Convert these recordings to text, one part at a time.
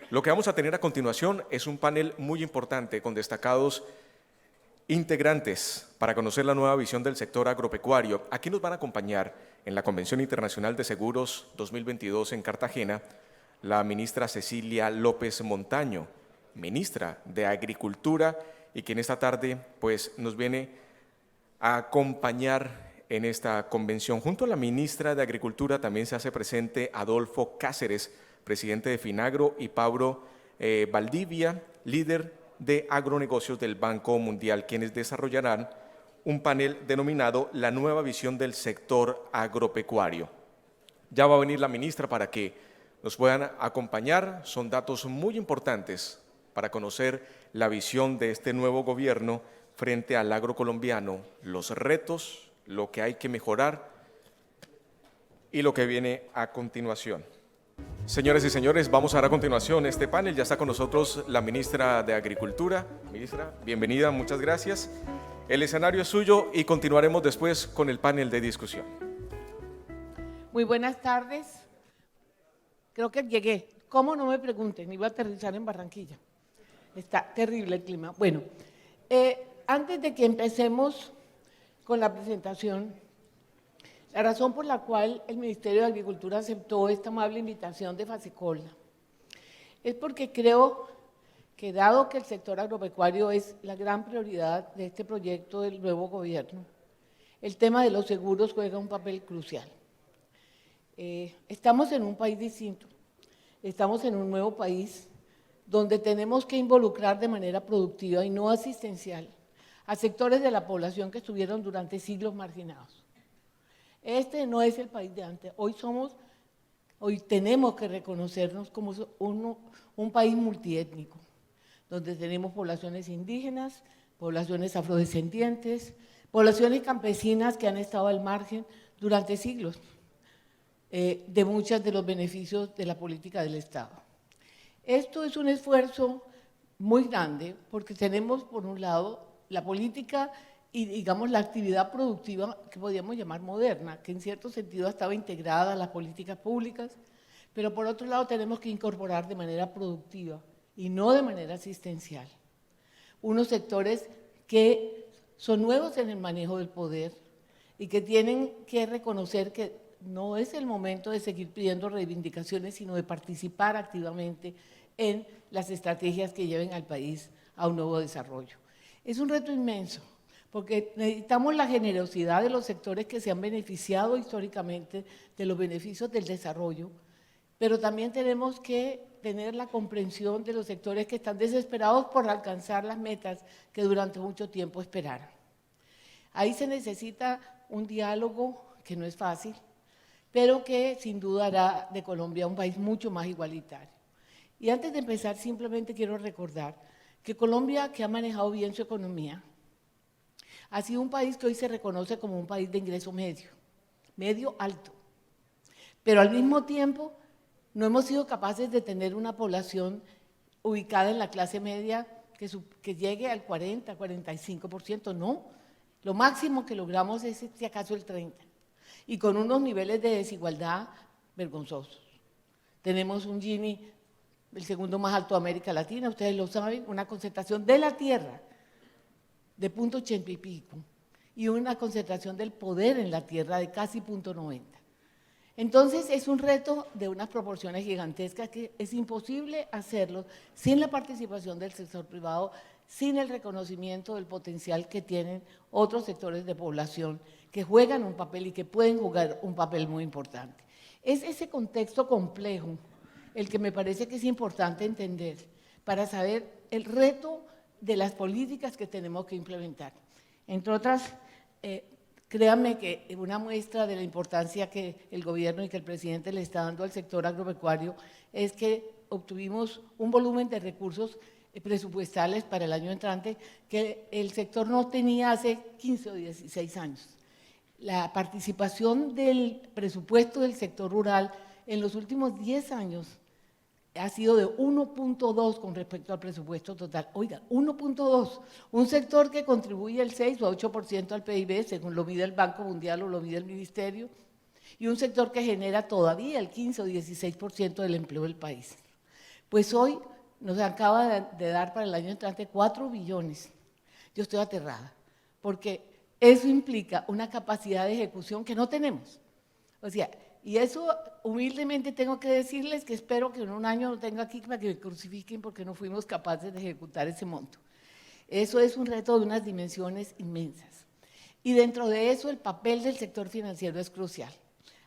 Lo que vamos a tener a continuación es un panel muy importante con destacados integrantes para conocer la nueva visión del sector agropecuario. Aquí nos van a acompañar en la Convención Internacional de Seguros 2022 en Cartagena la ministra Cecilia López Montaño, ministra de Agricultura, y quien esta tarde pues, nos viene a acompañar en esta convención. Junto a la ministra de Agricultura también se hace presente Adolfo Cáceres, presidente de Finagro, y Pablo Valdivia, líder de agronegocios del Banco Mundial, quienes desarrollarán un panel denominado La nueva visión del sector agropecuario. Ya va a venir la ministra para que nos puedan acompañar. Son datos muy importantes para conocer la visión de este nuevo gobierno frente al agro colombiano, los retos, lo que hay que mejorar y lo que viene a continuación. Señores y señores, vamos a dar a continuación este panel. Ya está con nosotros la ministra de Agricultura. Ministra, bienvenida, muchas gracias. El escenario es suyo y continuaremos después con el panel de discusión. Muy buenas tardes. Creo que llegué. ¿Cómo? No me pregunten, iba a aterrizar en Barranquilla. Está terrible el clima. Bueno, antes de que empecemos con la presentación, la razón por la cual el Ministerio de Agricultura aceptó esta amable invitación de Fasecola es porque creo que, dado que el sector agropecuario es la gran prioridad de este proyecto del nuevo gobierno, el tema de los seguros juega un papel crucial. Estamos en un país distinto, estamos en un nuevo país donde tenemos que involucrar de manera productiva y no asistencial a sectores de la población que estuvieron durante siglos marginados. Este no es el país de antes. Hoy tenemos que reconocernos como un país multiétnico, donde tenemos poblaciones indígenas, poblaciones afrodescendientes, poblaciones campesinas que han estado al margen durante siglos de muchos de los beneficios de la política del Estado. Esto es un esfuerzo muy grande porque tenemos, por un lado, la política y, digamos, la actividad productiva que podríamos llamar moderna, que en cierto sentido estaba integrada a las políticas públicas, pero por otro lado tenemos que incorporar de manera productiva y no de manera asistencial unos sectores que son nuevos en el manejo del poder y que tienen que reconocer que no es el momento de seguir pidiendo reivindicaciones, sino de participar activamente en las estrategias que lleven al país a un nuevo desarrollo. Es un reto inmenso, porque necesitamos la generosidad de los sectores que se han beneficiado históricamente de los beneficios del desarrollo, pero también tenemos que tener la comprensión de los sectores que están desesperados por alcanzar las metas que durante mucho tiempo esperaron. Ahí se necesita un diálogo que no es fácil, pero que sin duda hará de Colombia un país mucho más igualitario. Y antes de empezar, simplemente quiero recordar que Colombia, que ha manejado bien su economía, ha sido un país que hoy se reconoce como un país de ingreso medio alto, pero al mismo tiempo no hemos sido capaces de tener una población ubicada en la clase media que llegue al 40, 45%, no. Lo máximo que logramos es, si acaso, el 30%, y con unos niveles de desigualdad vergonzosos. Tenemos un Gini, el segundo más alto de América Latina, ustedes lo saben, una concentración de la tierra de 0.80 y pico, y una concentración del poder en la tierra de casi 0.90. Entonces es un reto de unas proporciones gigantescas que es imposible hacerlo sin la participación del sector privado, sin el reconocimiento del potencial que tienen otros sectores de población que juegan un papel y que pueden jugar un papel muy importante. Es ese contexto complejo el que me parece que es importante entender para saber el reto de las políticas que tenemos que implementar. Entre otras, créanme que una muestra de la importancia que el gobierno y que el presidente le está dando al sector agropecuario es que obtuvimos un volumen de recursos presupuestales para el año entrante que el sector no tenía hace 15 o 16 años. La participación del presupuesto del sector rural en los últimos 10 años ha sido de 1.2 con respecto al presupuesto total. Oiga, 1.2, un sector que contribuye el 6 o 8% al PIB, según lo mide el Banco Mundial o lo mide el Ministerio, y un sector que genera todavía el 15 o 16% del empleo del país. Pues hoy nos acaba de dar para el año entrante 4 billones. Yo estoy aterrada, porque eso implica una capacidad de ejecución que no tenemos. O sea, y eso humildemente tengo que decirles que espero que en un año no tenga aquí para que me crucifiquen porque no fuimos capaces de ejecutar ese monto. Eso es un reto de unas dimensiones inmensas. Y dentro de eso el papel del sector financiero es crucial.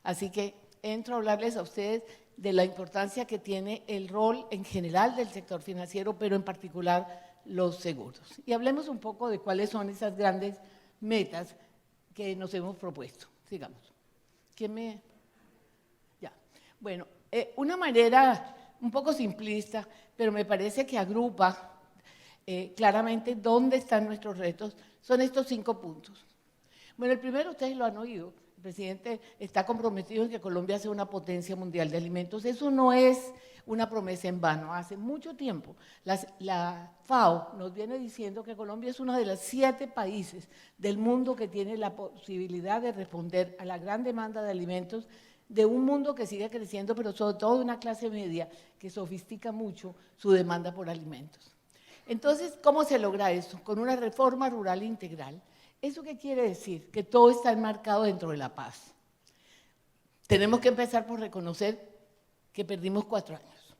Así que entro a hablarles a ustedes de la importancia que tiene el rol en general del sector financiero, pero en particular los seguros. Y hablemos un poco de cuáles son esas grandes metas que nos hemos propuesto. Sigamos. ¿Quién me...? Ya. Bueno, una manera un poco simplista, pero me parece que agrupa claramente dónde están nuestros retos, son estos 5 puntos. Bueno, el primero ustedes lo han oído, el presidente está comprometido en que Colombia sea una potencia mundial de alimentos. Eso no es una promesa en vano. Hace mucho tiempo la FAO nos viene diciendo que Colombia es uno de los 7 países del mundo que tiene la posibilidad de responder a la gran demanda de alimentos de un mundo que sigue creciendo, pero sobre todo de una clase media que sofistica mucho su demanda por alimentos. Entonces, ¿cómo se logra eso? Con una reforma rural integral. ¿Eso qué quiere decir? Que todo está enmarcado dentro de la paz. Tenemos que empezar por reconocer que perdimos 4 años.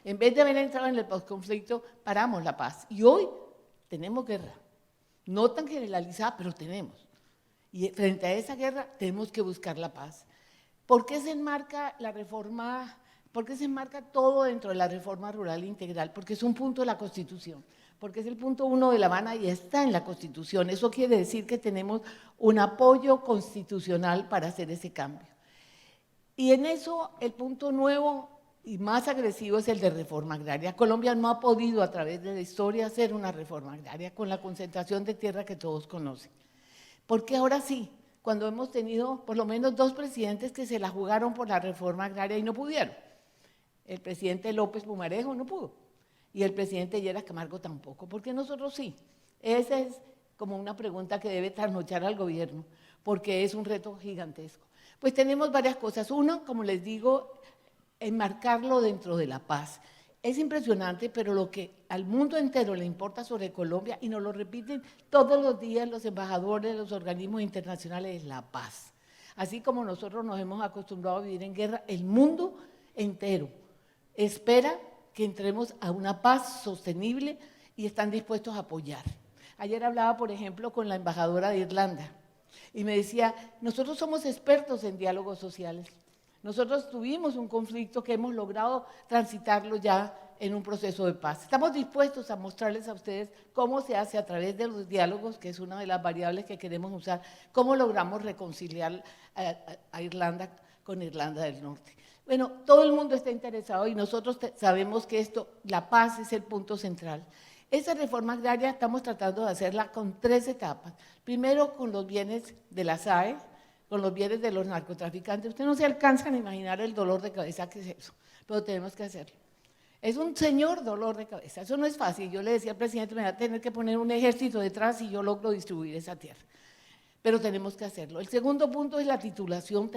En vez de haber entrado en el posconflicto, paramos la paz. Y hoy tenemos guerra. No tan generalizada, pero tenemos. Y frente a esa guerra tenemos que buscar la paz. ¿Por qué se enmarca la reforma? ¿Por qué se enmarca todo dentro de la reforma rural integral? Porque es un punto de la Constitución. Porque es el punto 1 de La Habana y está en la Constitución. Eso quiere decir que tenemos un apoyo constitucional para hacer ese cambio. Y en eso el punto nuevo y más agresivo es el de reforma agraria. Colombia no ha podido a través de la historia hacer una reforma agraria con la concentración de tierra que todos conocen. Porque ahora sí, cuando hemos tenido por lo menos 2 presidentes que se la jugaron por la reforma agraria y no pudieron. El presidente López Pumarejo no pudo. Y el presidente Lleras Camargo tampoco, porque nosotros sí. Esa es como una pregunta que debe trasnochar al gobierno, porque es un reto gigantesco. Pues tenemos varias cosas. Uno, como les digo, enmarcarlo dentro de la paz. Es impresionante, pero lo que al mundo entero le importa sobre Colombia, y nos lo repiten todos los días los embajadores, los organismos internacionales, es la paz. Así como nosotros nos hemos acostumbrado a vivir en guerra, el mundo entero espera que entremos a una paz sostenible y están dispuestos a apoyar. Ayer hablaba, por ejemplo, con la embajadora de Irlanda y me decía, nosotros somos expertos en diálogos sociales. Nosotros tuvimos un conflicto que hemos logrado transitarlo ya en un proceso de paz. Estamos dispuestos a mostrarles a ustedes cómo se hace a través de los diálogos, que es una de las variables que queremos usar, cómo logramos reconciliar a Irlanda con Irlanda del Norte. Bueno, todo el mundo está interesado y nosotros sabemos que la paz es el punto central. Esa reforma agraria estamos tratando de hacerla con 3 etapas. Primero, con los bienes de la SAE, con los bienes de los narcotraficantes. Ustedes no se alcanzan a imaginar el dolor de cabeza que es eso, pero tenemos que hacerlo. Es un señor dolor de cabeza, eso no es fácil. Yo le decía al presidente, me va a tener que poner un ejército detrás y yo logro distribuir esa tierra. Pero tenemos que hacerlo. El segundo punto es la titulación.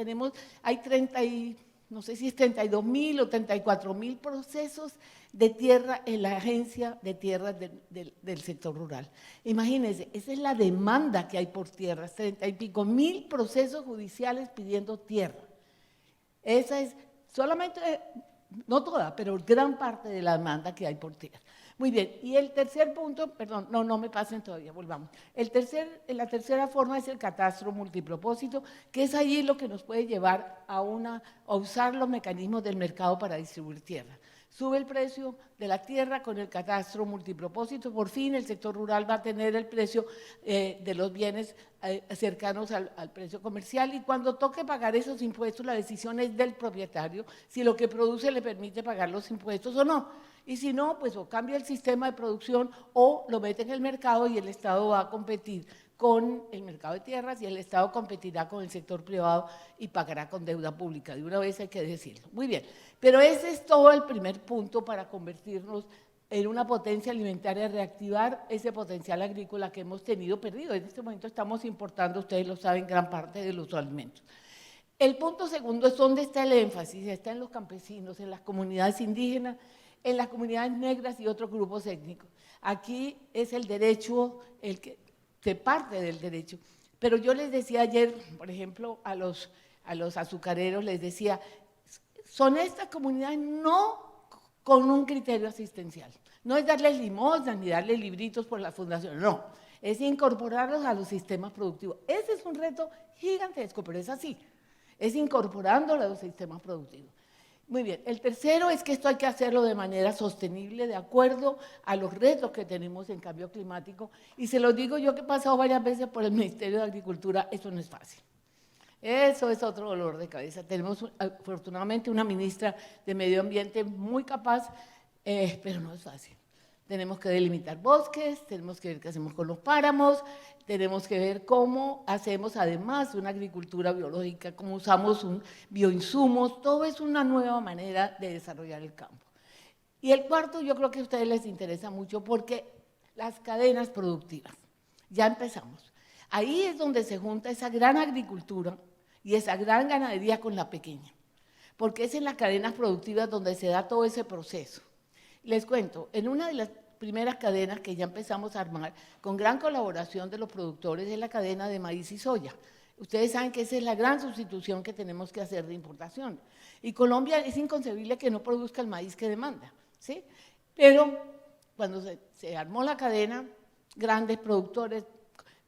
Hay no sé si es 32.000 o 34.000 procesos de tierra en la agencia de tierras del sector rural. Imagínense, esa es la demanda que hay por tierras, 30 y pico mil procesos judiciales pidiendo tierra. Esa es solamente, no toda, pero gran parte de la demanda que hay por tierra. Muy bien, y el tercer punto, perdón, no me pasen todavía, volvamos. La tercera forma es el catastro multipropósito, que es allí lo que nos puede llevar a usar los mecanismos del mercado para distribuir tierra. Sube el precio de la tierra con el catastro multipropósito, por fin el sector rural va a tener el precio de los bienes cercanos al precio comercial y cuando toque pagar esos impuestos la decisión es del propietario si lo que produce le permite pagar los impuestos o no. Y si no, pues o cambia el sistema de producción o lo mete en el mercado y el Estado va a competir con el mercado de tierras y el Estado competirá con el sector privado y pagará con deuda pública. De una vez hay que decirlo. Muy bien, pero ese es todo el primer punto para convertirnos en una potencia alimentaria, reactivar ese potencial agrícola que hemos tenido perdido. En este momento estamos importando, ustedes lo saben, gran parte de los alimentos. El punto segundo es dónde está el énfasis, está en los campesinos, en las comunidades indígenas, en las comunidades negras y otros grupos étnicos. Aquí es el derecho, el que se parte del derecho. Pero yo les decía ayer, por ejemplo, a los azucareros, les decía, son estas comunidades no con un criterio asistencial. No es darles limosnas ni darles libritos por la fundación, no. Es incorporarlos a los sistemas productivos. Ese es un reto gigantesco, pero es así. Es incorporándolos a los sistemas productivos. Muy bien, el tercero es que esto hay que hacerlo de manera sostenible, de acuerdo a los retos que tenemos en cambio climático. Y se los digo yo que he pasado varias veces por el Ministerio de Agricultura, eso no es fácil. Eso es otro dolor de cabeza. Tenemos afortunadamente una ministra de Medio Ambiente muy capaz, pero no es fácil. Tenemos que delimitar bosques, tenemos que ver qué hacemos con los páramos, tenemos que ver cómo hacemos además una agricultura biológica, cómo usamos bioinsumos, todo es una nueva manera de desarrollar el campo. Y el cuarto yo creo que a ustedes les interesa mucho porque las cadenas productivas, ya empezamos. Ahí es donde se junta esa gran agricultura y esa gran ganadería con la pequeña, porque es en las cadenas productivas donde se da todo ese proceso. Les cuento, en una de las primeras cadenas que ya empezamos a armar, con gran colaboración de los productores, es la cadena de maíz y soya. Ustedes saben que esa es la gran sustitución que tenemos que hacer de importación. Y Colombia es inconcebible que no produzca el maíz que demanda, ¿sí? Pero cuando se armó la cadena, grandes productores,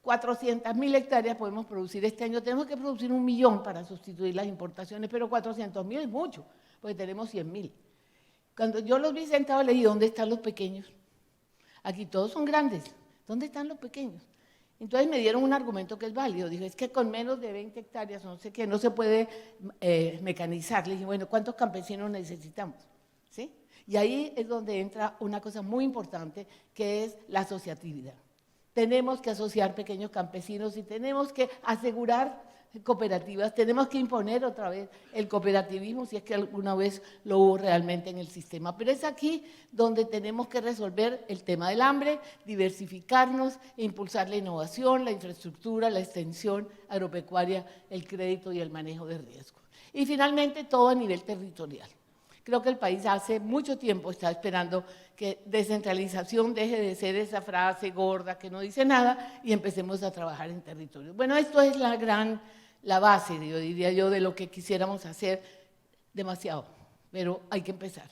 400.000 hectáreas podemos producir este año. Tenemos que producir 1 millón para sustituir las importaciones, pero 400.000 es mucho, porque tenemos 100.000. Cuando yo los vi sentados, le dije, ¿dónde están los pequeños? Aquí todos son grandes, ¿dónde están los pequeños? Entonces me dieron un argumento que es válido. Dije, es que con menos de 20 hectáreas, no sé qué, no se puede mecanizar. Le dije, bueno, ¿cuántos campesinos necesitamos? ¿Sí? Y ahí es donde entra una cosa muy importante, que es la asociatividad. Tenemos que asociar pequeños campesinos y tenemos que asegurar cooperativas, tenemos que imponer otra vez el cooperativismo, si es que alguna vez lo hubo realmente en el sistema. Pero es aquí donde tenemos que resolver el tema del hambre, diversificarnos e impulsar la innovación, la infraestructura, la extensión agropecuaria, el crédito y el manejo de riesgos. Y finalmente todo a nivel territorial. Creo que el país hace mucho tiempo está esperando que descentralización deje de ser esa frase gorda que no dice nada y empecemos a trabajar en territorio. Bueno, esto es la base, yo diría yo, de lo que quisiéramos hacer demasiado, pero hay que empezar.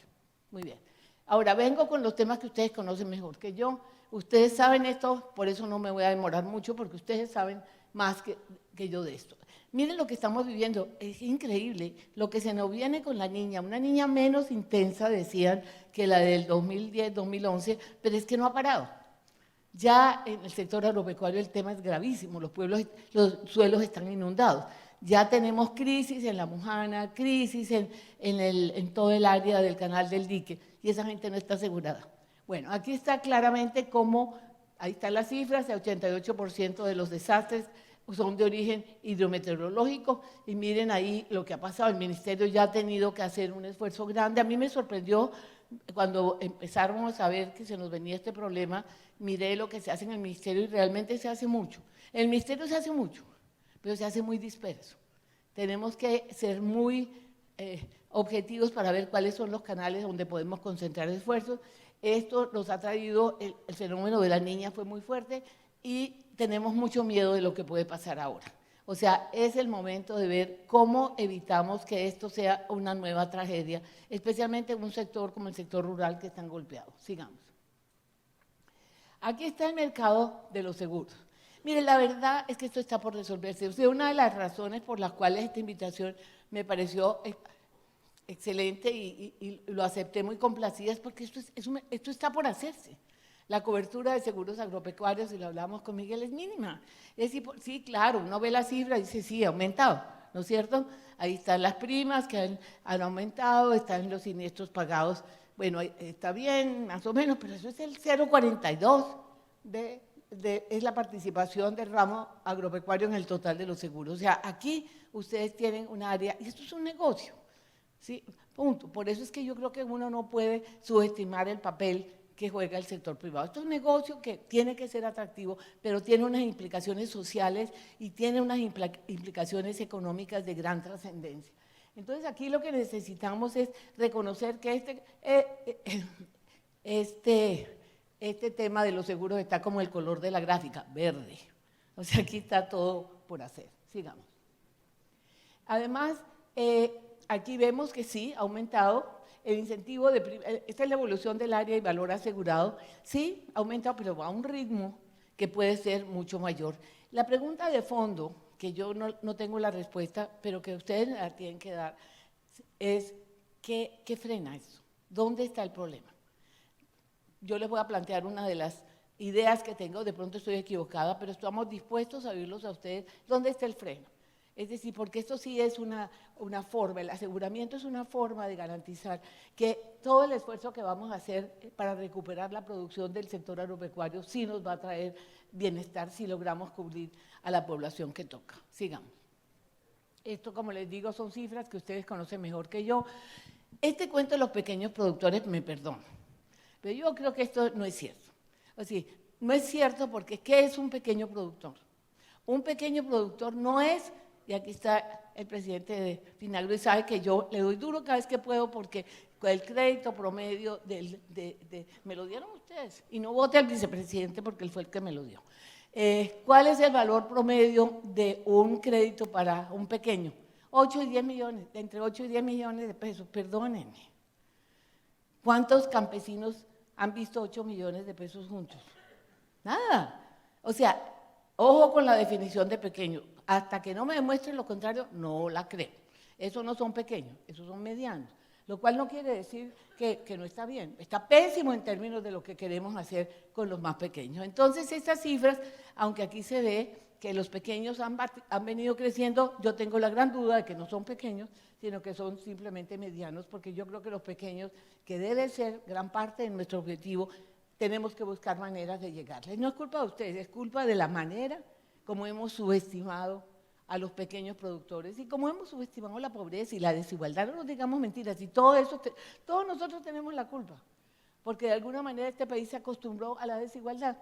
Muy bien. Ahora vengo con los temas que ustedes conocen mejor que yo. Ustedes saben esto, por eso no me voy a demorar mucho, porque ustedes saben más que yo de esto. Miren lo que estamos viviendo, es increíble lo que se nos viene con la niña, una niña menos intensa, decían, que la del 2010-2011, pero es que no ha parado. Ya en el sector agropecuario el tema es gravísimo, los suelos están inundados. Ya tenemos crisis en La Mujana, crisis en todo el área del Canal del Dique, y esa gente no está asegurada. Bueno, aquí está claramente cómo, ahí están las cifras, el 88% de los desastres son de origen hidrometeorológico, y miren ahí lo que ha pasado. El ministerio ya ha tenido que hacer un esfuerzo grande. A mí me sorprendió cuando empezamos a ver que se nos venía este problema, miré lo que se hace en el ministerio y realmente se hace mucho. En el ministerio se hace mucho, pero se hace muy disperso. Tenemos que ser muy objetivos para ver cuáles son los canales donde podemos concentrar esfuerzos. Esto nos ha traído, el fenómeno de la niña fue muy fuerte y tenemos mucho miedo de lo que puede pasar ahora. O sea, es el momento de ver cómo evitamos que esto sea una nueva tragedia, especialmente en un sector como el sector rural que están golpeados. Sigamos. Aquí está el mercado de los seguros. Miren, la verdad es que esto está por resolverse. O sea, una de las razones por las cuales esta invitación me pareció excelente y lo acepté muy complacida es porque esto está por hacerse. La cobertura de seguros agropecuarios, si lo hablamos con Miguel, es mínima. Es decir, sí, claro, uno ve la cifra y dice, sí, ha aumentado, ¿no es cierto? Ahí están las primas que han aumentado, están los siniestros pagados. Bueno, está bien, más o menos, pero eso es el 0,42 es la participación del ramo agropecuario en el total de los seguros. O sea, aquí ustedes tienen un área, y esto es un negocio, ¿sí? Punto. Por eso es que yo creo que uno no puede subestimar el papel que juega el sector privado. Esto es un negocio que tiene que ser atractivo, pero tiene unas implicaciones sociales y tiene unas implicaciones económicas de gran trascendencia. Entonces aquí lo que necesitamos es reconocer que este tema de los seguros está como el color de la gráfica, verde. O sea, aquí está todo por hacer. Sigamos. Además, aquí vemos que sí, ha aumentado el incentivo esta es la evolución del área y valor asegurado, sí, ha aumentado, pero va a un ritmo que puede ser mucho mayor. La pregunta de fondo, que yo no tengo la respuesta, pero que ustedes la tienen que dar, es ¿qué frena eso? ¿Dónde está el problema? Yo les voy a plantear una de las ideas que tengo, de pronto estoy equivocada, pero estamos dispuestos a oírlos a ustedes. ¿Dónde está el freno? Es decir, porque esto sí es una forma, el aseguramiento es una forma de garantizar que todo el esfuerzo que vamos a hacer para recuperar la producción del sector agropecuario sí nos va a traer bienestar si logramos cubrir a la población que toca. Sigamos. Esto, como les digo, son cifras que ustedes conocen mejor que yo. Este cuento de los pequeños productores, me perdonan, pero yo creo que esto no es cierto. O sea, no es cierto porque ¿qué es un pequeño productor? Un pequeño productor no es, y aquí está el presidente de Finagro y sabe que yo le doy duro cada vez que puedo porque el crédito promedio me lo dieron ustedes y no vote al vicepresidente porque él fue el que me lo dio. ¿Cuál es el valor promedio de un crédito para un pequeño? 8 y 10 millones, entre 8 y 10 millones de pesos, perdónenme. ¿Cuántos campesinos han visto 8 millones de pesos juntos? Nada. O sea, ojo con la definición de pequeño. Hasta que no me demuestren lo contrario, no la creo. Esos no son pequeños, esos son medianos. Lo cual no quiere decir que no está bien. Está pésimo en términos de lo que queremos hacer con los más pequeños. Entonces, estas cifras, aunque aquí se ve que los pequeños han venido creciendo, yo tengo la gran duda de que no son pequeños, sino que son simplemente medianos, porque yo creo que los pequeños, que debe ser gran parte de nuestro objetivo, tenemos que buscar maneras de llegarles. No es culpa de ustedes, es culpa de la manera como hemos subestimado a los pequeños productores y como hemos subestimado la pobreza y la desigualdad. No nos digamos mentiras, y todo eso, todos nosotros tenemos la culpa, porque de alguna manera este país se acostumbró a la desigualdad.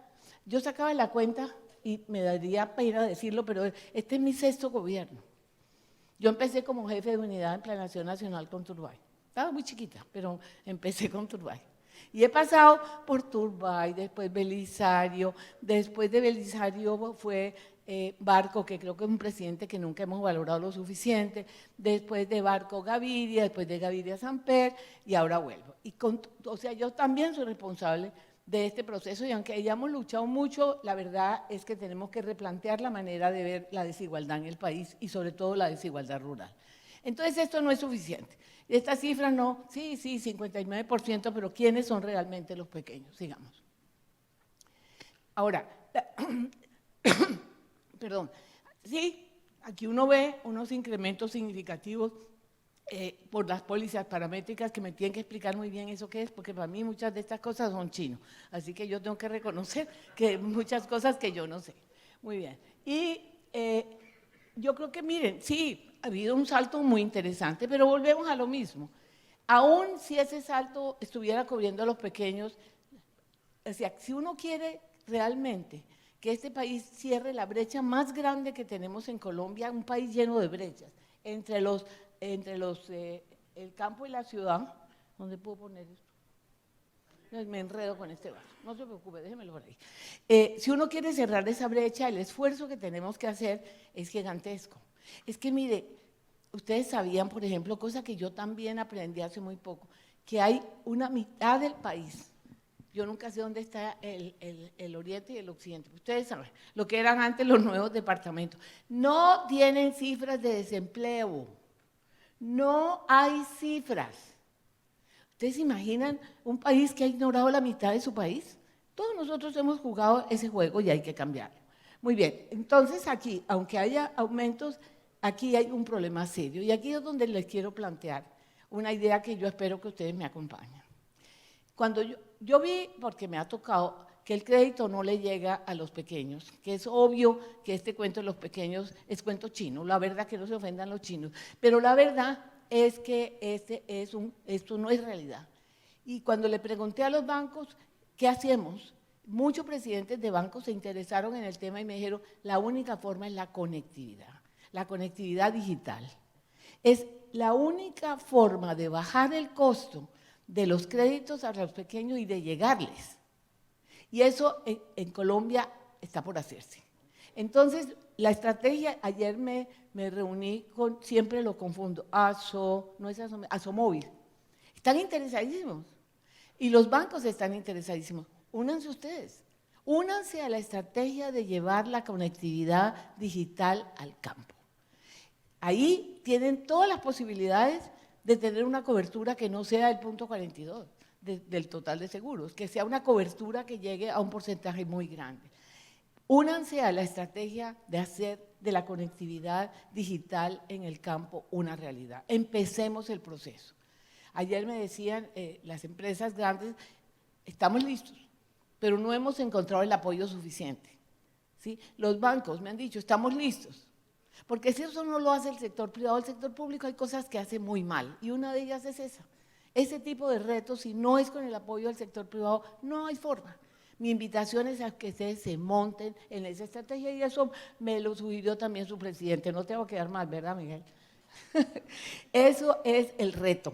Yo sacaba la cuenta, y me daría pena decirlo, pero este es mi 6º gobierno. Yo empecé como jefe de unidad en Planeación Nacional con Turbay. Estaba muy chiquita, pero empecé con Turbay. Y he pasado por Turbay, después Belisario, después de Belisario fue Barco, que creo que es un presidente que nunca hemos valorado lo suficiente, después de Barco Gaviria, después de Gaviria Samper, y ahora vuelvo. O sea, yo también soy responsable de este proceso y aunque hayamos luchado mucho, la verdad es que tenemos que replantear la manera de ver la desigualdad en el país y sobre todo la desigualdad rural. Entonces esto no es suficiente. Estas cifras no, sí, 59%, pero ¿quiénes son realmente los pequeños? Sigamos. Ahora, perdón, sí, aquí uno ve unos incrementos significativos por las pólizas paramétricas que me tienen que explicar muy bien eso qué es, porque para mí muchas de estas cosas son chinos, así que yo tengo que reconocer que muchas cosas que yo no sé. Muy bien. Y yo creo que, miren, sí, ha habido un salto muy interesante, pero volvemos a lo mismo. Aún si ese salto estuviera cubriendo a los pequeños, o sea, si uno quiere realmente que este país cierre la brecha más grande que tenemos en Colombia, un país lleno de brechas, entre el campo y la ciudad. ¿Dónde puedo poner esto? Me enredo con este vaso, no se preocupe, déjemelo por ahí. Si uno quiere cerrar esa brecha, el esfuerzo que tenemos que hacer es gigantesco. Es que mire, ustedes sabían, por ejemplo, cosa que yo también aprendí hace muy poco, que hay una mitad del país. Yo nunca sé dónde está el oriente y el occidente. Ustedes saben, lo que eran antes los nuevos departamentos. No tienen cifras de desempleo. No hay cifras. ¿Ustedes se imaginan un país que ha ignorado la mitad de su país? Todos nosotros hemos jugado ese juego y hay que cambiarlo. Muy bien, entonces aquí, aunque haya aumentos, aquí hay un problema serio. Y aquí es donde les quiero plantear una idea que yo espero que ustedes me acompañen. Cuando yo vi, porque me ha tocado, que el crédito no le llega a los pequeños, que es obvio que este cuento de los pequeños es cuento chino, la verdad que no se ofendan los chinos, pero la verdad es que esto no es realidad. Y cuando le pregunté a los bancos, ¿qué hacemos? Muchos presidentes de bancos se interesaron en el tema y me dijeron, la única forma es la conectividad digital. Es la única forma de bajar el costo de los créditos a los pequeños y de llegarles. Y eso en Colombia está por hacerse. Entonces, la estrategia, ayer me reuní con, siempre lo confundo, no es Asomóvil. Están interesadísimos. Y los bancos están interesadísimos. Únanse ustedes. Únanse a la estrategia de llevar la conectividad digital al campo. Ahí tienen todas las posibilidades de tener una cobertura que no sea el 0.42 del total de seguros, que sea una cobertura que llegue a un porcentaje muy grande. Únanse a la estrategia de hacer de la conectividad digital en el campo una realidad. Empecemos el proceso. Ayer me decían las empresas grandes, estamos listos, pero no hemos encontrado el apoyo suficiente. ¿Sí? Los bancos me han dicho, estamos listos. Porque si eso no lo hace el sector privado, el sector público hay cosas que hace muy mal, y una de ellas es esa. Ese tipo de retos, si no es con el apoyo del sector privado, no hay forma. Mi invitación es a que ustedes se monten en esa estrategia, y eso me lo sugirió también su presidente. No tengo que dar más, ¿verdad, Miguel? Eso es el reto.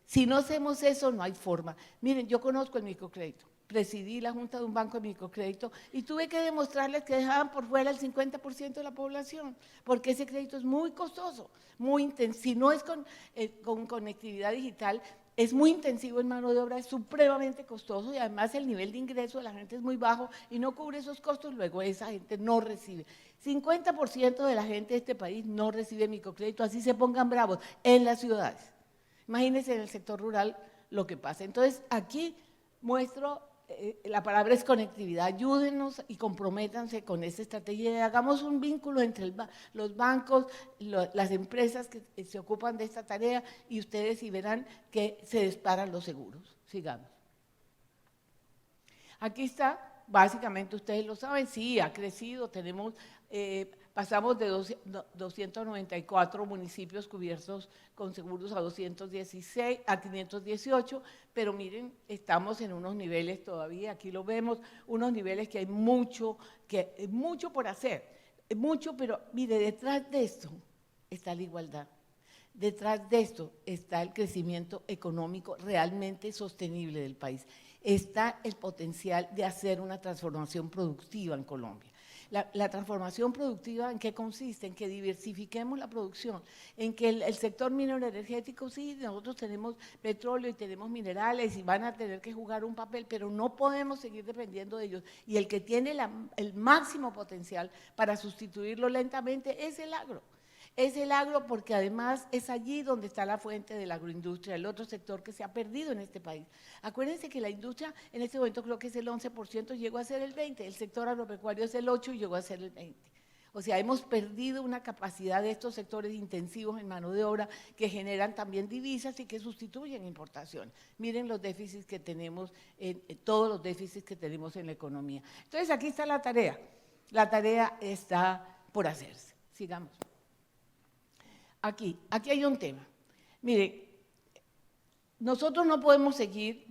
Si no hacemos eso, no hay forma. Miren, yo conozco el microcrédito. Presidí la junta de un banco de microcrédito y tuve que demostrarles que dejaban por fuera el 50% de la población, porque ese crédito es muy costoso, muy intenso. Si no es con conectividad digital, es muy intensivo en mano de obra, es supremamente costoso, y además el nivel de ingreso de la gente es muy bajo y no cubre esos costos, luego esa gente no recibe. 50% de la gente de este país no recibe microcrédito, así se pongan bravos, en las ciudades. Imagínense en el sector rural lo que pasa. Entonces, aquí muestro, la palabra es conectividad, ayúdenos y comprométanse con esta estrategia y hagamos un vínculo entre los bancos, las empresas que se ocupan de esta tarea, y ustedes y verán que se disparan los seguros. Sigamos. Aquí está, básicamente ustedes lo saben, sí, ha crecido, tenemos… pasamos de 294 municipios cubiertos con seguros a 216, a 518, pero miren, estamos en unos niveles todavía, aquí lo vemos, unos niveles que hay mucho por hacer, mucho, pero mire, detrás de esto está la igualdad. Detrás de esto está el crecimiento económico realmente sostenible del país. Está el potencial de hacer una transformación productiva en Colombia. La transformación productiva, ¿en qué consiste? En que diversifiquemos la producción, en que el sector minero energético, sí, nosotros tenemos petróleo y tenemos minerales y van a tener que jugar un papel, pero no podemos seguir dependiendo de ellos. Y el que tiene el máximo potencial para sustituirlo lentamente es el agro. Es el agro, porque además es allí donde está la fuente de la agroindustria, el otro sector que se ha perdido en este país. Acuérdense que la industria en este momento creo que es el 11%, llegó a ser el 20%, el sector agropecuario es el 8% y llegó a ser el 20%. O sea, hemos perdido una capacidad de estos sectores intensivos en mano de obra que generan también divisas y que sustituyen importaciones. Miren los déficits que tenemos, todos los déficits que tenemos en la economía. Entonces, aquí está la tarea está por hacerse. Sigamos. Aquí hay un tema. Mire, nosotros no podemos seguir,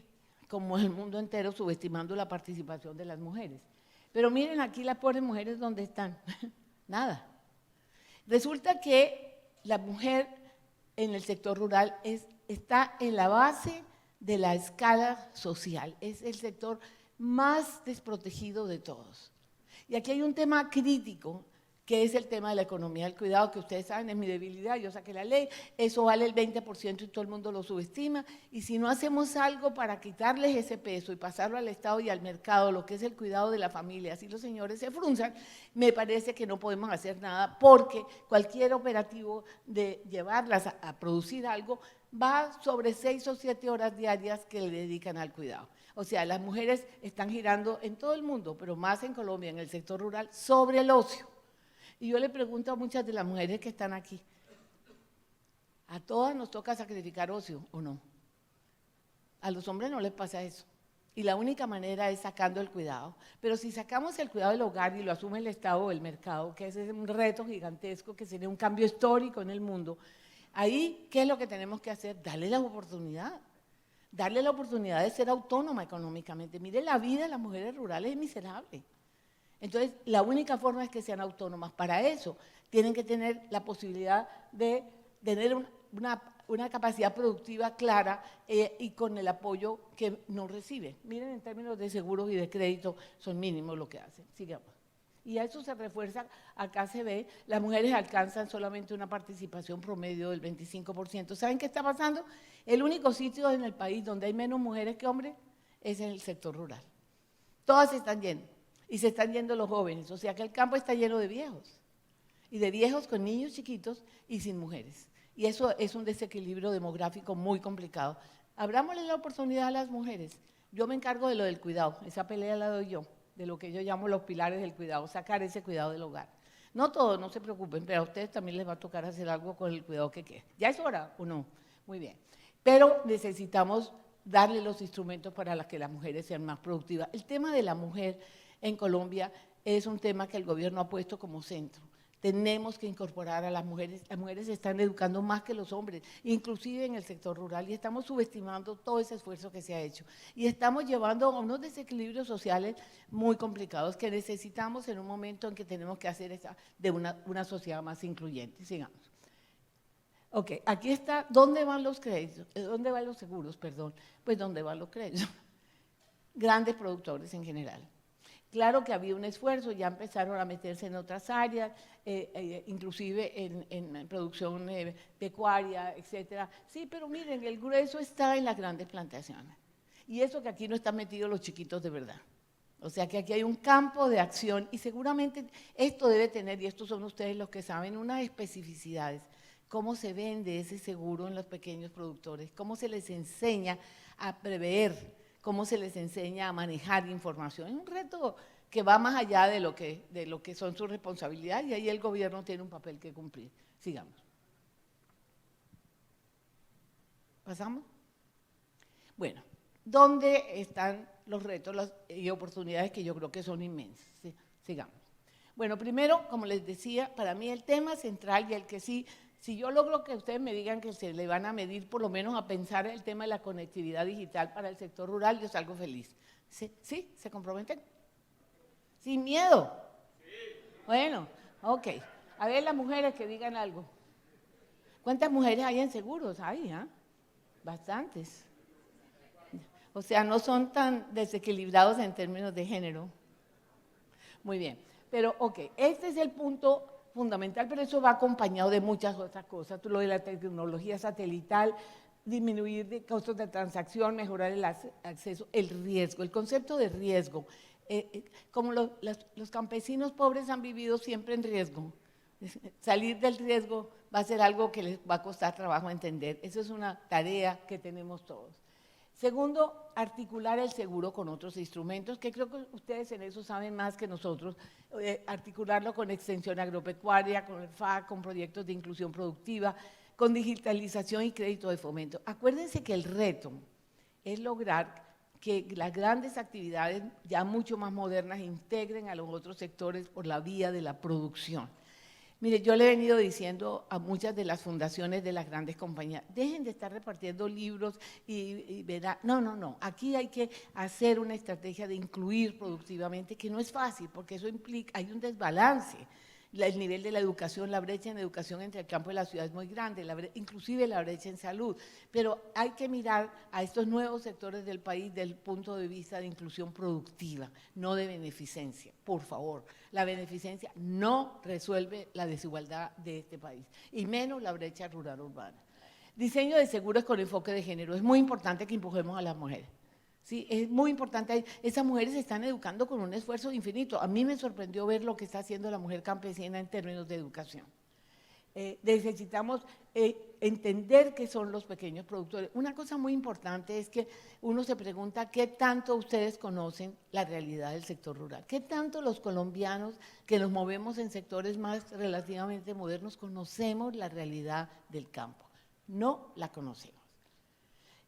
como el mundo entero, subestimando la participación de las mujeres. Pero miren aquí las pobres mujeres, ¿dónde están? Nada. Resulta que la mujer en el sector rural está en la base de la escala social, es el sector más desprotegido de todos. Y aquí hay un tema crítico, que es el tema de la economía del cuidado, que ustedes saben, es mi debilidad, yo saqué la ley, eso vale el 20% y todo el mundo lo subestima, y si no hacemos algo para quitarles ese peso y pasarlo al Estado y al mercado, lo que es el cuidado de la familia, así los señores se frunzan, me parece que no podemos hacer nada, porque cualquier operativo de llevarlas a producir algo va sobre 6 o 7 horas diarias que le dedican al cuidado. O sea, las mujeres están girando en todo el mundo, pero más en Colombia, en el sector rural, sobre el ocio. Y yo le pregunto a muchas de las mujeres que están aquí, ¿a todas nos toca sacrificar ocio o no? A los hombres no les pasa eso. Y la única manera es sacando el cuidado. Pero si sacamos el cuidado del hogar y lo asume el Estado o el mercado, que ese es un reto gigantesco, que sería un cambio histórico en el mundo, ahí, ¿qué es lo que tenemos que hacer? Darle la oportunidad de ser autónoma económicamente. Mire, la vida de las mujeres rurales es miserable. Entonces, la única forma es que sean autónomas. Para eso, tienen que tener la posibilidad de tener una una capacidad productiva clara y con el apoyo que no recibe. Miren, en términos de seguros y de crédito, son mínimos lo que hacen. Sigamos. Y a eso se refuerza, acá se ve, las mujeres alcanzan solamente una participación promedio del 25%. ¿Saben qué está pasando? El único sitio en el país donde hay menos mujeres que hombres es en el sector rural. Todas se están yendo, y se están yendo los jóvenes, o sea que el campo está lleno de viejos, y de viejos con niños chiquitos y sin mujeres. Y eso es un desequilibrio demográfico muy complicado. Abrámosle la oportunidad a las mujeres. Yo me encargo de lo del cuidado, esa pelea la doy yo, de lo que yo llamo los pilares del cuidado, sacar ese cuidado del hogar. No todos, no se preocupen, pero a ustedes también les va a tocar hacer algo con el cuidado que quede. ¿Ya es hora o no? Muy bien. Pero necesitamos darle los instrumentos para que las mujeres sean más productivas. El tema de la mujer en Colombia es un tema que el gobierno ha puesto como centro. Tenemos que incorporar a las mujeres se están educando más que los hombres, inclusive en el sector rural, y estamos subestimando todo ese esfuerzo que se ha hecho. Y estamos llevando a unos desequilibrios sociales muy complicados que necesitamos en un momento en que tenemos que hacer de una sociedad más incluyente. Sigamos. Ok, aquí está, ¿dónde van los créditos? ¿Dónde van los seguros, perdón? Pues ¿dónde van los créditos? Grandes productores en general. Claro que había un esfuerzo, ya empezaron a meterse en otras áreas, inclusive en producción pecuaria, etcétera. Sí, pero miren, el grueso está en las grandes plantaciones. Y eso que aquí no están metidos los chiquitos de verdad. O sea que aquí hay un campo de acción y seguramente esto debe tener, y estos son ustedes los que saben, unas especificidades. Cómo se vende ese seguro en los pequeños productores, cómo se les enseña a prever, cómo se les enseña a manejar información. Es un reto que va más allá de lo que son sus responsabilidades y ahí el gobierno tiene un papel que cumplir. Sigamos. ¿Pasamos? Bueno, ¿dónde están los retos y oportunidades que yo creo que son inmensas? Sí, sigamos. Bueno, primero, como les decía, para mí el tema central y el que sí, si yo logro que ustedes me digan que se le van a medir, por lo menos a pensar el tema de la conectividad digital para el sector rural, yo salgo feliz. ¿Sí? ¿Se comprometen? ¿Sin miedo? Sí. Bueno, ok. A ver las mujeres que digan algo. ¿Cuántas mujeres hay en seguros? Hay, ¿ah? Bastantes. O sea, no son tan desequilibrados en términos de género. Muy bien. Pero, ok, este es el punto fundamental, pero eso va acompañado de muchas otras cosas. Lo de la tecnología satelital, disminuir de costos de transacción, mejorar el acceso, el riesgo, el concepto de riesgo. Como los campesinos pobres han vivido siempre en riesgo, salir del riesgo va a ser algo que les va a costar trabajo entender. Eso es una tarea que tenemos todos. Segundo, articular el seguro con otros instrumentos, que creo que ustedes en eso saben más que nosotros, articularlo con extensión agropecuaria, con el FAC, con proyectos de inclusión productiva, con digitalización y crédito de fomento. Acuérdense que el reto es lograr que las grandes actividades ya mucho más modernas integren a los otros sectores por la vía de la producción. Mire, yo le he venido diciendo a muchas de las fundaciones de las grandes compañías, dejen de estar repartiendo libros y verá, no, aquí hay que hacer una estrategia de incluir productivamente, que no es fácil, porque eso implica, hay un desbalance. El nivel de la educación, la brecha en educación entre el campo y la ciudad es muy grande, inclusive la brecha en salud, pero hay que mirar a estos nuevos sectores del país desde el punto de vista de inclusión productiva, no de beneficencia, por favor. La beneficencia no resuelve la desigualdad de este país, y menos la brecha rural-urbana. Diseño de seguros con enfoque de género, es muy importante que empujemos a las mujeres. Sí, es muy importante, esas mujeres se están educando con un esfuerzo infinito. A mí me sorprendió ver lo que está haciendo la mujer campesina en términos de educación. Necesitamos entender qué son los pequeños productores. Una cosa muy importante es que uno se pregunta qué tanto ustedes conocen la realidad del sector rural, qué tanto los colombianos que nos movemos en sectores más relativamente modernos conocemos la realidad del campo. No la conocemos.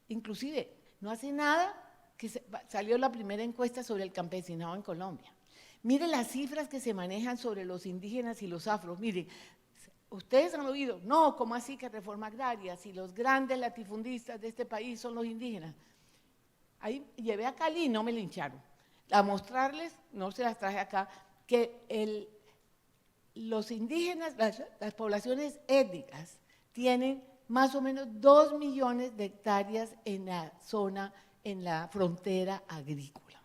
Inclusive, no hace nada que salió la primera encuesta sobre el campesinado en Colombia. Mire las cifras que se manejan sobre los indígenas y los afros. Mire, ustedes han oído, no, ¿cómo así que reforma agraria? Si los grandes latifundistas de este país son los indígenas. Ahí llevé a Cali y no me lincharon. A mostrarles, no se las traje acá, que los indígenas, las poblaciones étnicas, tienen más o menos 2 millones de hectáreas en la zona, en la frontera agrícola.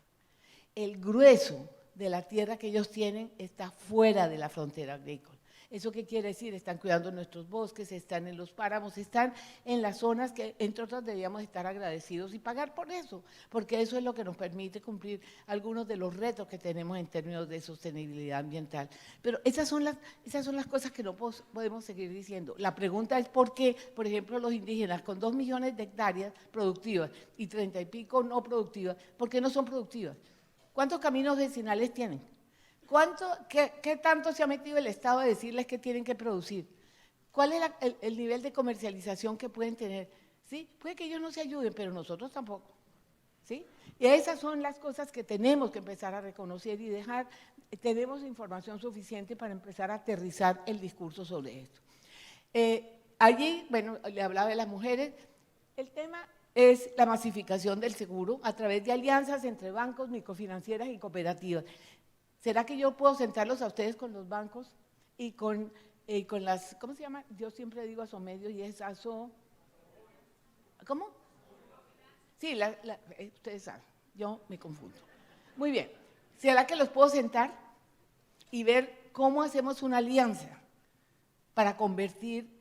El grueso de la tierra que ellos tienen está fuera de la frontera agrícola. ¿Eso qué quiere decir? Están cuidando nuestros bosques, están en los páramos, están en las zonas que, entre otras, deberíamos estar agradecidos y pagar por eso, porque eso es lo que nos permite cumplir algunos de los retos que tenemos en términos de sostenibilidad ambiental. Pero esas son las cosas que no podemos seguir diciendo. La pregunta es por qué, por ejemplo, los indígenas con 2 millones de hectáreas productivas y 30 y pico no productivas, ¿por qué no son productivas? ¿Cuántos caminos vecinales tienen? ¿Qué tanto se ha metido el Estado a decirles que tienen que producir? ¿Cuál es el nivel de comercialización que pueden tener? ¿Sí? Puede que ellos no se ayuden, pero nosotros tampoco. ¿Sí? Y esas son las cosas que tenemos que empezar a reconocer y dejar, tenemos información suficiente para empezar a aterrizar el discurso sobre esto. Allí, bueno, le hablaba de las mujeres, el tema es la masificación del seguro a través de alianzas entre bancos, microfinancieras y cooperativas. ¿Será que yo puedo sentarlos a ustedes con los bancos y con las, ¿cómo se llama? Yo siempre digo asomedio y es aso… ¿Cómo? Sí, ustedes saben, yo me confundo. Muy bien, ¿será que los puedo sentar y ver cómo hacemos una alianza para convertir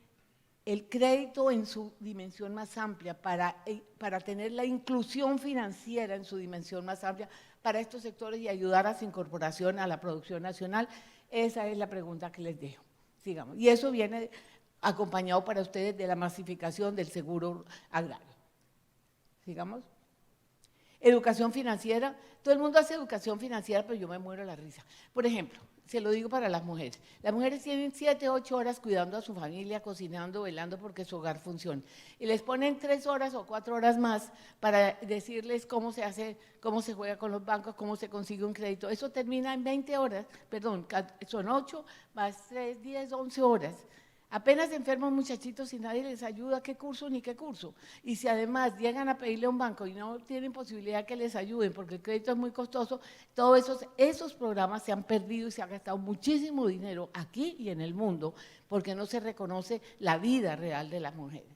el crédito en su dimensión más amplia, para tener la inclusión financiera en su dimensión más amplia para estos sectores y ayudar a su incorporación a la producción nacional? Esa es la pregunta que les dejo. Sigamos. Y eso viene acompañado para ustedes de la masificación del seguro agrario. Sigamos. Educación financiera. Todo el mundo hace educación financiera, pero yo me muero de la risa. Por ejemplo, se lo digo para las mujeres. Las mujeres tienen 7, 8 horas cuidando a su familia, cocinando, velando porque su hogar funcione. Y les ponen 3 horas o 4 horas más para decirles cómo se hace, cómo se juega con los bancos, cómo se consigue un crédito. Eso termina en 20 horas, perdón, son 8 más 3, 10, 11 horas. Apenas se enferman muchachitos y nadie les ayuda, ¿qué curso ni qué curso? Y si además llegan a pedirle a un banco y no tienen posibilidad que les ayuden porque el crédito es muy costoso, todos esos programas se han perdido y se ha gastado muchísimo dinero aquí y en el mundo porque no se reconoce la vida real de las mujeres.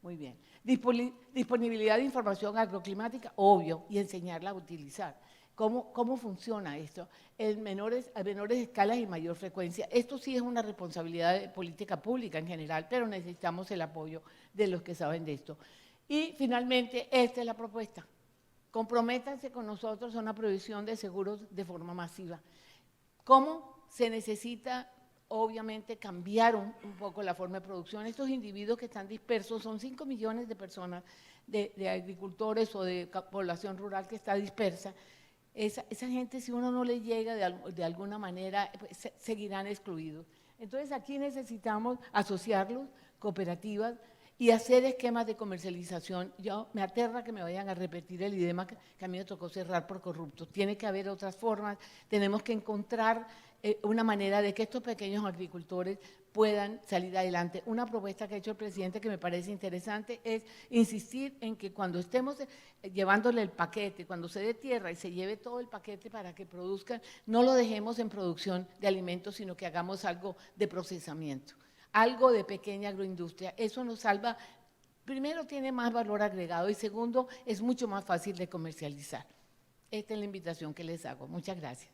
Muy bien. Disponibilidad de información agroclimática, obvio, y enseñarla a utilizar. ¿Cómo funciona esto? A menores escalas y mayor frecuencia. Esto sí es una responsabilidad de política pública en general, pero necesitamos el apoyo de los que saben de esto. Y finalmente, esta es la propuesta. Comprométanse con nosotros a una provisión de seguros de forma masiva. ¿Cómo se necesita? Obviamente cambiar un poco la forma de producción. Estos individuos que están dispersos, son 5 millones de personas, de agricultores o de población rural que está dispersa. Esa gente, si uno no le llega de alguna manera, pues, seguirán excluidos. Entonces aquí necesitamos asociarlos, cooperativas, y hacer esquemas de comercialización. Yo me aterra que me vayan a repetir el idioma que a mí me tocó cerrar por corruptos. Tiene que haber otras formas, tenemos que encontrar una manera de que estos pequeños agricultores puedan salir adelante. Una propuesta que ha hecho el presidente que me parece interesante es insistir en que cuando estemos llevándole el paquete, cuando se dé tierra y se lleve todo el paquete para que produzcan, no lo dejemos en producción de alimentos, sino que hagamos algo de procesamiento, algo de pequeña agroindustria. Eso nos salva, primero tiene más valor agregado y segundo es mucho más fácil de comercializar. Esta es la invitación que les hago. Muchas gracias.